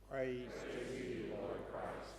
Praise to you, Lord Christ.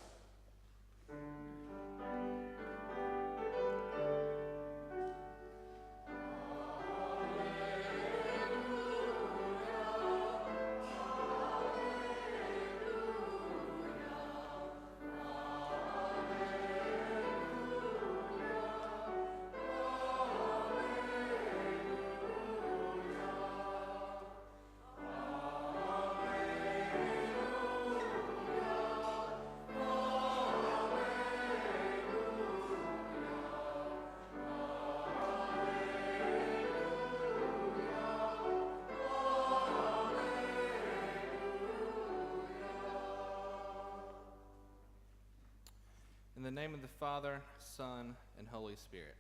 In the name of the Father, Son, and Holy Spirit,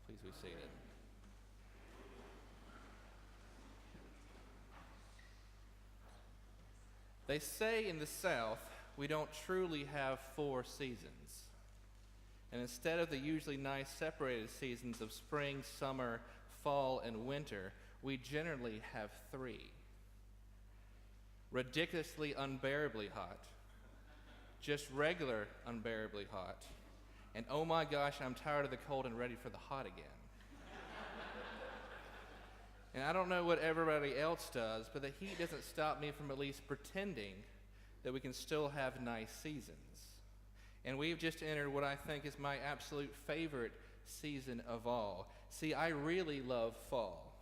please be seated. They say in the South we don't truly have 4 seasons. And instead of the usually nice separated seasons of spring, summer, fall, and winter, we generally have 3. Ridiculously unbearably hot, just regular unbearably hot, and oh my gosh, I'm tired of the cold and ready for the hot again. And I don't know what everybody else does, but the heat doesn't stop me from at least pretending that we can still have nice seasons. And we've just entered what I think is my absolute favorite season of all. See, I really love fall.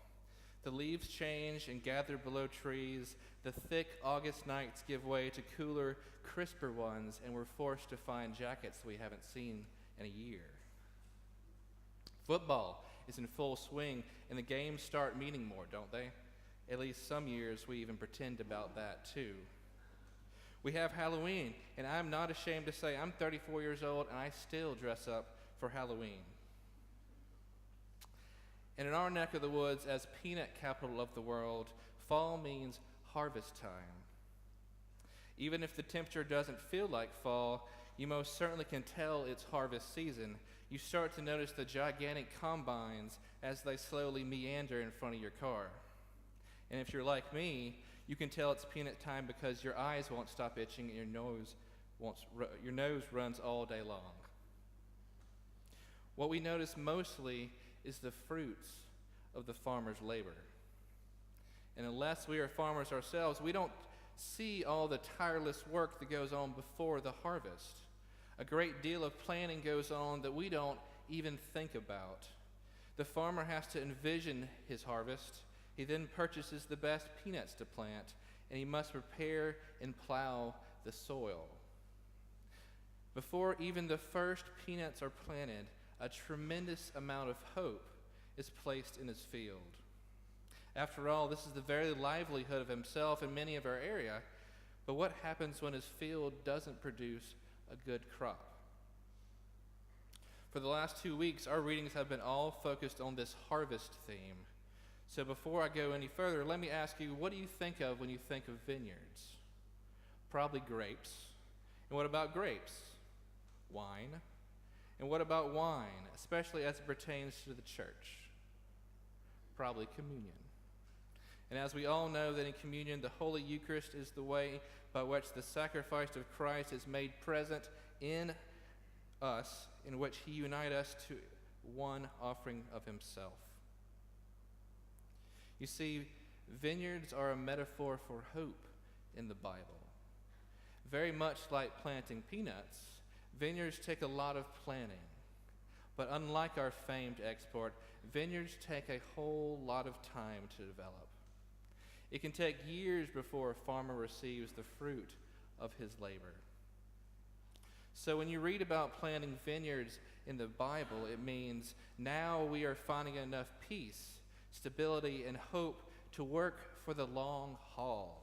The leaves change and gather below trees. The thick August nights give way to cooler, crisper ones, and we're forced to find jackets we haven't seen in a year. Football is in full swing, and the games start meaning more, don't they? At least some years we even pretend about that too. We have Halloween, and I'm not ashamed to say I'm 34 years old and I still dress up for Halloween. And in our neck of the woods, as peanut capital of the world, fall means harvest time. Even if the temperature doesn't feel like fall, you most certainly can tell it's harvest season. You start to notice the gigantic combines as they slowly meander in front of your car. And if you're like me, you can tell it's peanut time because your eyes won't stop itching and your nose runs all day long. What we notice mostly is the fruits of the farmer's labor. And unless we are farmers ourselves, we don't see all the tireless work that goes on before the harvest. A great deal of planning goes on that we don't even think about. The farmer has to envision his harvest. He then purchases the best peanuts to plant, and he must prepare and plow the soil. Before even the first peanuts are planted, a tremendous amount of hope is placed in his field. After all, this is the very livelihood of himself and many of our area, but what happens when his field doesn't produce a good crop? For the last 2 weeks, our readings have been all focused on this harvest theme. So before I go any further, let me ask you, what do you think of when you think of vineyards? Probably grapes. And what about grapes? Wine. And what about wine, especially as it pertains to the church? Probably communion. And as we all know that in communion, the Holy Eucharist is the way by which the sacrifice of Christ is made present in us, in which he unites us to one offering of himself. You see, vineyards are a metaphor for hope in the Bible. Very much like planting peanuts, vineyards take a lot of planning. But unlike our famed export, vineyards take a whole lot of time to develop. It can take years before a farmer receives the fruit of his labor. So when you read about planting vineyards in the Bible, it means now we are finding enough peace, stability, and hope to work for the long haul.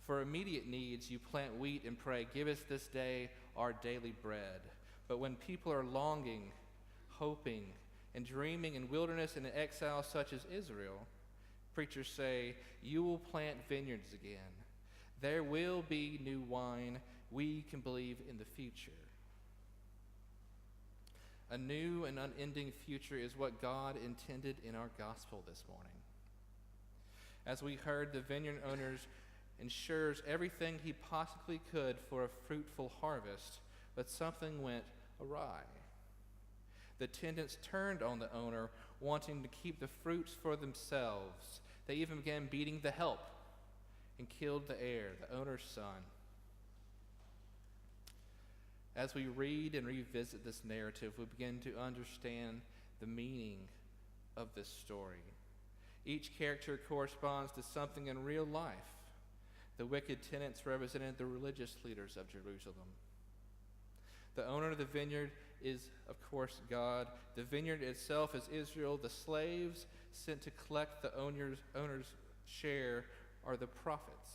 For immediate needs, you plant wheat and pray, "Give us this day our daily bread." But when people are longing, hoping, and dreaming in wilderness and in exile such as Israel, preachers say, "You will plant vineyards again. There will be new wine. We can believe in the future." A new and unending future is what God intended in our gospel this morning. As we heard, the vineyard owners ensures everything he possibly could for a fruitful harvest, but something went awry. The tenants turned on the owner, wanting to keep the fruits for themselves. They even began beating the help and killed the heir, the owner's son. As we read and revisit this narrative, we begin to understand the meaning of this story. Each character corresponds to something in real life. The wicked tenants represented the religious leaders of Jerusalem. The owner of the vineyard is, of course, God. The vineyard itself is Israel. The slaves sent to collect the owner's share are the prophets.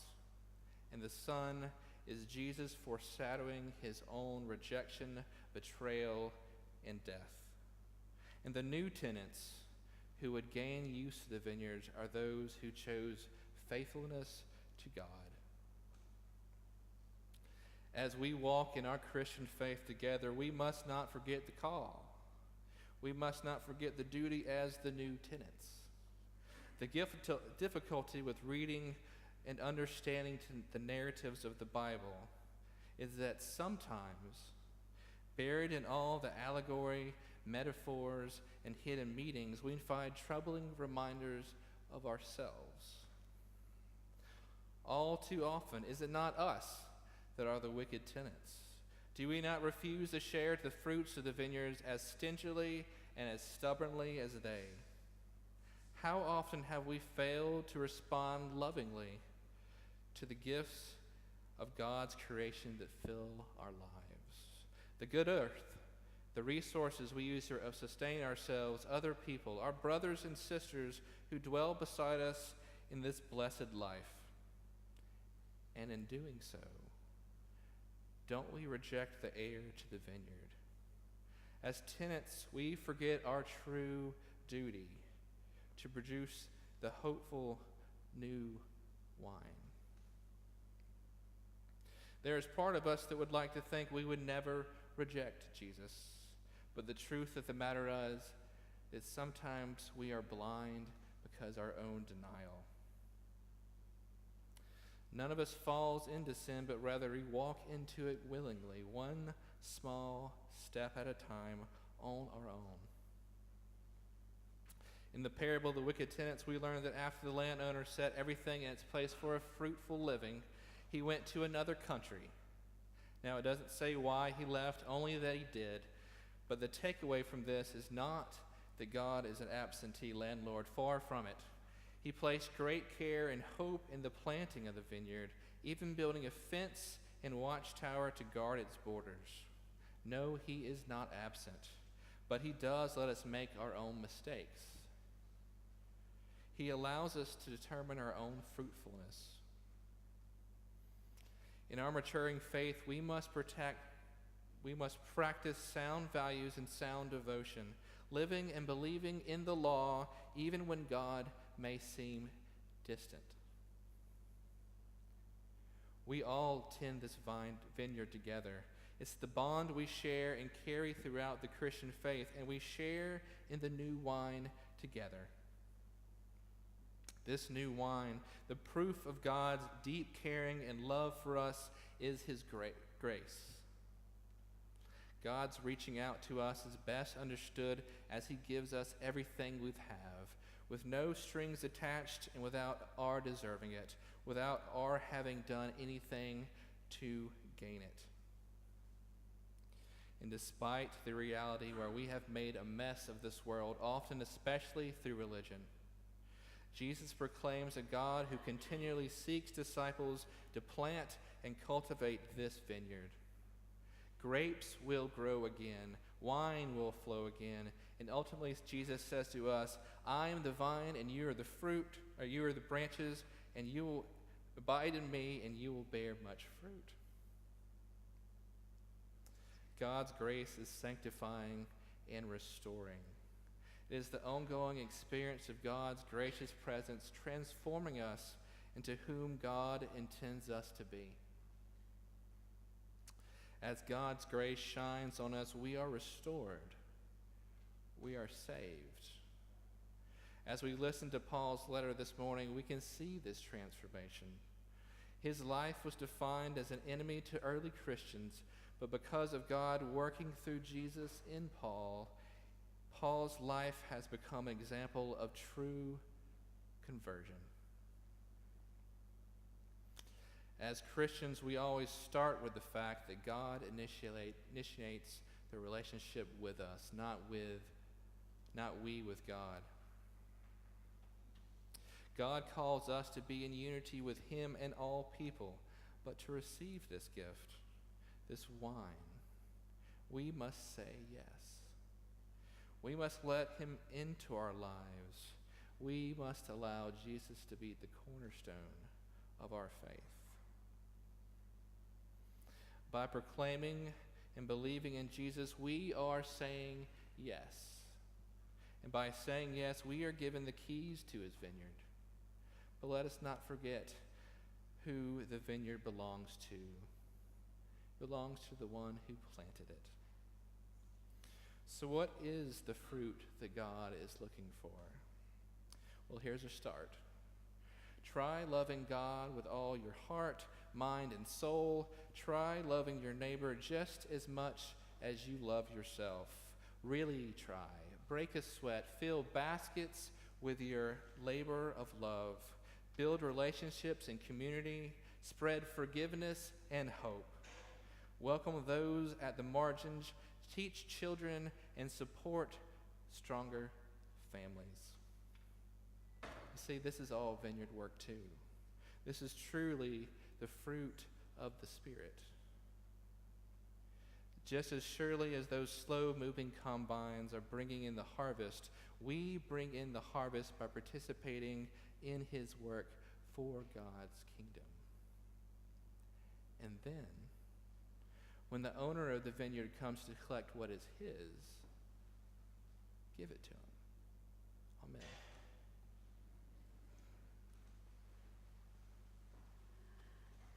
And the Son is Jesus, foreshadowing his own rejection, betrayal, and death. And the new tenants who would gain use of the vineyards are those who chose faithfulness to God. As we walk in our Christian faith together, we must not forget the call. We must not forget the duty as the new tenants. The difficulty with reading and understanding the narratives of the Bible is that sometimes, buried in all the allegory, metaphors, and hidden meanings, we find troubling reminders of ourselves. All too often, is it not us that are the wicked tenants? Do we not refuse to share the fruits of the vineyards as stingily and as stubbornly as they? How often have we failed to respond lovingly to the gifts of God's creation that fill our lives? The good earth, the resources we use to sustain ourselves, other people, our brothers and sisters who dwell beside us in this blessed life. And in doing so, don't we reject the heir to the vineyard? As tenants, we forget our true duty to produce the hopeful new wine. There is part of us that would like to think we would never reject Jesus, but the truth of the matter is sometimes we are blind because of our own denial. None of us falls into sin, but rather we walk into it willingly, one small step at a time on our own. In the parable of the wicked tenants, we learn that after the landowner set everything in its place for a fruitful living, he went to another country. Now, it doesn't say why he left, only that he did. But the takeaway from this is not that God is an absentee landlord. Far from it. He placed great care and hope in the planting of the vineyard, even building a fence and watchtower to guard its borders. No, he is not absent, but he does let us make our own mistakes. He allows us to determine our own fruitfulness. In our maturing faith, we must practice sound values and sound devotion, living and believing in the law, even when God may seem distant. We all tend this vineyard together. It's the bond we share and carry throughout the Christian faith, and we share in the new wine together. This new wine, the proof of God's deep caring and love for us, is his grace. God's reaching out to us is best understood as he gives us everything we have, with no strings attached and without our deserving it, without our having done anything to gain it. And despite the reality where we have made a mess of this world, often especially through religion, Jesus proclaims a God who continually seeks disciples to plant and cultivate this vineyard. Grapes will grow again, wine will flow again, and ultimately Jesus says to us, I am the vine and you are the fruit, or you are the branches, and you will abide in me and you will bear much fruit. God's grace is sanctifying and restoring. It is the ongoing experience of God's gracious presence transforming us into whom God intends us to be. As God's grace shines on us, we are restored. We are saved. As we listen to Paul's letter this morning, we can see this transformation. His life was defined as an enemy to early Christians, but because of God working through Jesus in Paul, Paul's life has become an example of true conversion. As Christians, we always start with the fact that God initiates the relationship with us, not we with God. God calls us to be in unity with him and all people, but to receive this gift, this wine, we must say yes. We must let him into our lives. We must allow Jesus to be the cornerstone of our faith. By proclaiming and believing in Jesus, we are saying yes. And by saying yes, we are given the keys to his vineyard. But let us not forget who the vineyard belongs to. It belongs to the one who planted it. So what is the fruit that God is looking for? Well, here's a start. Try loving God with all your heart, mind, and soul. Try loving your neighbor just as much as you love yourself. Really try. Break a sweat. Fill baskets with your labor of love. Build relationships and community. Spread forgiveness and hope. Welcome those at the margins. Teach children and support stronger families. You see, this is all vineyard work too. This is truly the fruit of the Spirit. Just as surely as those slow-moving combines are bringing in the harvest, we bring in the harvest by participating in his work for God's kingdom. And then, when the owner of the vineyard comes to collect what is his, give it to him. Amen.